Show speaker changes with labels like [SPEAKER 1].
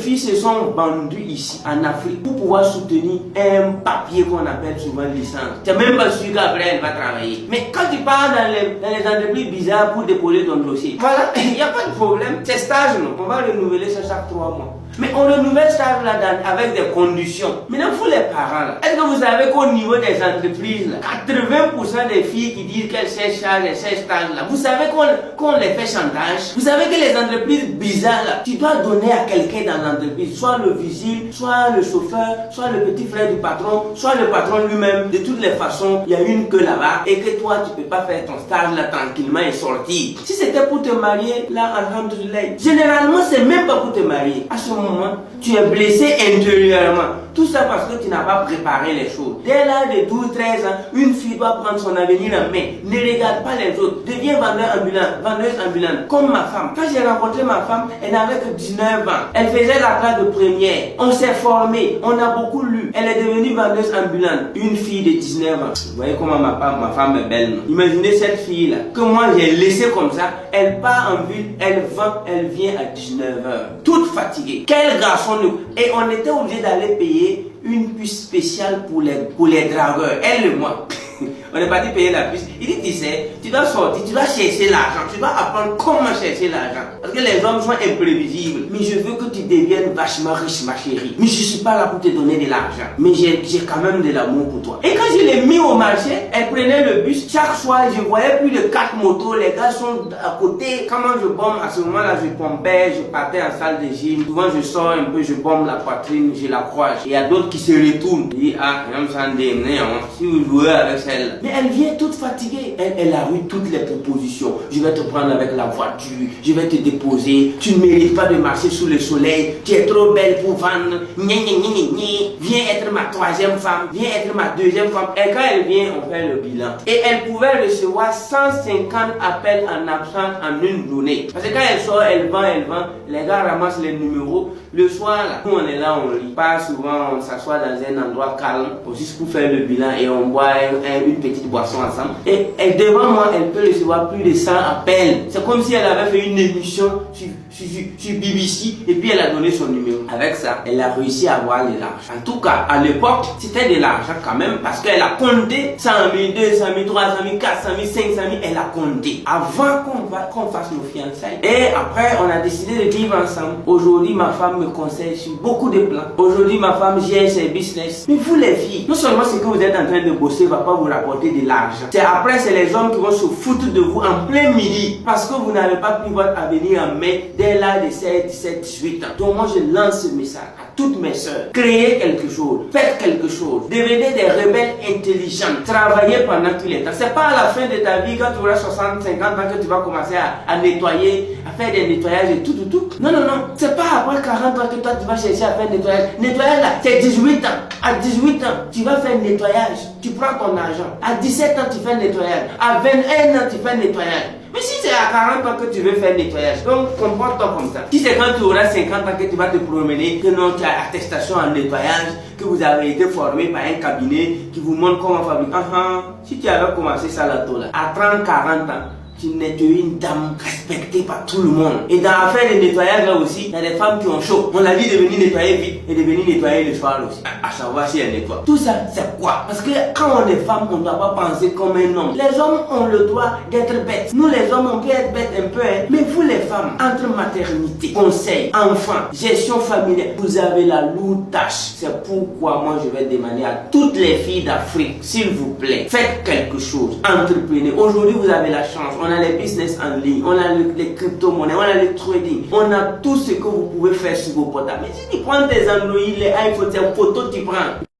[SPEAKER 1] filles se sont vendues ici en Afrique pour pouvoir soutenir un papier qu'on appelle souvent licence. Tu n'es même pas sûr qu'après elle va travailler. Mais quand tu pars dans les entreprises bizarres pour déposer ton dossier, voilà, il n'y a pas de problème. C'est stage, non? On va renouveler ça chaque 3 mois. Mais on renouvelle stage là avec des conditions. Maintenant, vous les parents là, est-ce que vous savez qu'au niveau des entreprises là, 80% des filles qui disent qu'elles cherchent stage et cherchent stage là, vous savez qu'on les fait chantage? Vous savez que les entreprises bizarres là, tu dois donner à quelqu'un dans l'entreprise, soit le vigile, soit le chauffeur, soit le petit frère du patron, soit le patron lui-même. De toutes les façons, il y a une queue là-bas et que toi, tu peux pas faire ton stage là tranquillement et sortir. Si c'était pour te marier, là, alhamdoulilah. Généralement, c'est même pas pour te marier. À ce moment, tu es blessé intérieurement. Tout ça parce que tu n'as pas préparé les choses. Dès l'âge de 12, 13 ans, une fille doit prendre son avenir en main. Ne regarde pas les autres. Deviens vendeuse ambulante. Comme ma femme. Quand j'ai rencontré ma femme, elle n'avait que 19 ans. Elle faisait la classe de première. On s'est formé. On a beaucoup lu. Elle est devenue vendeuse ambulante. Une fille de 19 ans. Vous voyez comment ma femme est belle, non? Imaginez cette fille-là. Que moi j'ai laissé comme ça. Elle part en ville. Elle vend. Elle vient à 19 heures. Toute fatiguée. Quel garçon nous. Et on était obligé d'aller payer une puce spéciale pour les dragueurs. Elle et moi. On est parti payer la puce. Il dit, tu sais, tu dois sortir, tu dois chercher l'argent. Tu dois apprendre comment chercher l'argent. Parce que les hommes sont imprévisibles. Mais je veux que tu deviennes vachement riche, ma chérie. Mais je suis pas là pour te donner de l'argent. Mais j'ai quand même de l'amour pour toi. Et quand je l'ai mis au marché, elle prenait le bus. Chaque soir, je voyais plus de 4 motos. Les gars sont à côté. Comment je bombe? À ce moment-là, je pompais, je partais en salle de gym. Souvent, je sors un peu, je bombe la poitrine, je la croise. Et il y a d'autres qui se retournent. Je dis, ah, même sans démener, si vous jouez avec celle-là. Mais elle vient toute fatiguée. Elle a eu toutes les propositions. Je vais te prendre avec la voiture. Je vais te déposer. Tu ne mérites pas de marcher sous le soleil. Tu es trop belle pour vendre. Viens être ma 3e femme. Viens être ma 2e femme. Et quand elle vient, on fait le bilan. Et elle pouvait recevoir 150 appels en absence en une journée. Parce que quand elle sort, elle vend. Les gars ramassent les numéros. Le soir, là, nous on est là, on lit. Pas souvent, on s'assoit dans un endroit calme. Juste pour faire le bilan et on boit une petite boisson ensemble. Et devant moi, elle peut recevoir plus de 100 appels. C'est comme si elle avait fait une émission sur BBC et puis elle a donné son numéro. Avec ça, elle a réussi à avoir de l'argent. En tout cas, à l'époque, c'était de l'argent quand même parce qu'elle a compté 100 000, 200 000, 300 000, 400 000, 500 000. Elle a compté avant qu'on fasse nos fiançailles. Et après, on a décidé de vivre ensemble. Aujourd'hui, ma femme me conseille sur beaucoup de plans. Aujourd'hui, ma femme gère ses business. Mais vous les filles, non seulement ce que vous êtes en train de bosser va pas vous rapporter de l'argent. C'est après, c'est les hommes qui vont se foutre de vous en plein midi parce que vous n'avez pas pris votre avenir en main dès l'âge de 16, 17, 18 ans. Donc moi, je lance ce message à toutes mes soeurs. Créez quelque chose. Faites quelque chose. Devenez des rebelles intelligents. Travaillez pendant tout le temps. C'est pas à la fin de ta vie, quand tu auras 60, 50 ans, que tu vas commencer à nettoyer, à faire des nettoyages et tout. Non. C'est pas après 40 ans que toi, tu vas chercher à faire nettoyage. Nettoyage là, c'est 18 ans. À 18 ans, tu vas faire nettoyage. Tu prends ton argent. À 17 ans, tu fais nettoyage. À 21 ans, tu fais nettoyage. Mais si c'est à 40 ans que tu veux faire nettoyage, donc comporte-toi comme ça. Si c'est quand tu auras 50 ans que tu vas te promener, que non, tu as attestation en nettoyage, que vous avez été formé par un cabinet qui vous montre comment fabriquer. Si tu avais commencé ça là, à 30, 40 ans, tu n'es une dame respectée par tout le monde. Et dans l'affaire de nettoyage là aussi, il y a des femmes qui ont chaud. On a dit de venir nettoyer vite et de venir nettoyer le soir aussi. À savoir si elles nettoient. Tout ça, c'est quoi? Parce que quand on est femme, on ne doit pas penser comme un homme. Les hommes ont le droit d'être bêtes. Nous les hommes, on peut être bêtes un peu, hein. Mais vous les femmes, entre maternité, conseil, enfants, gestion familiale, vous avez la lourde tâche. C'est pourquoi moi je vais demander à toutes les filles d'Afrique, s'il vous plaît, faites quelque chose. Entreprenez. Aujourd'hui, vous avez la chance. On a les business en ligne, on a les crypto-monnaies, on a le trading, on a tout ce que vous pouvez faire sur vos portables. Mais si tu prends tes Android, les iPhones, tes photos, tu prends.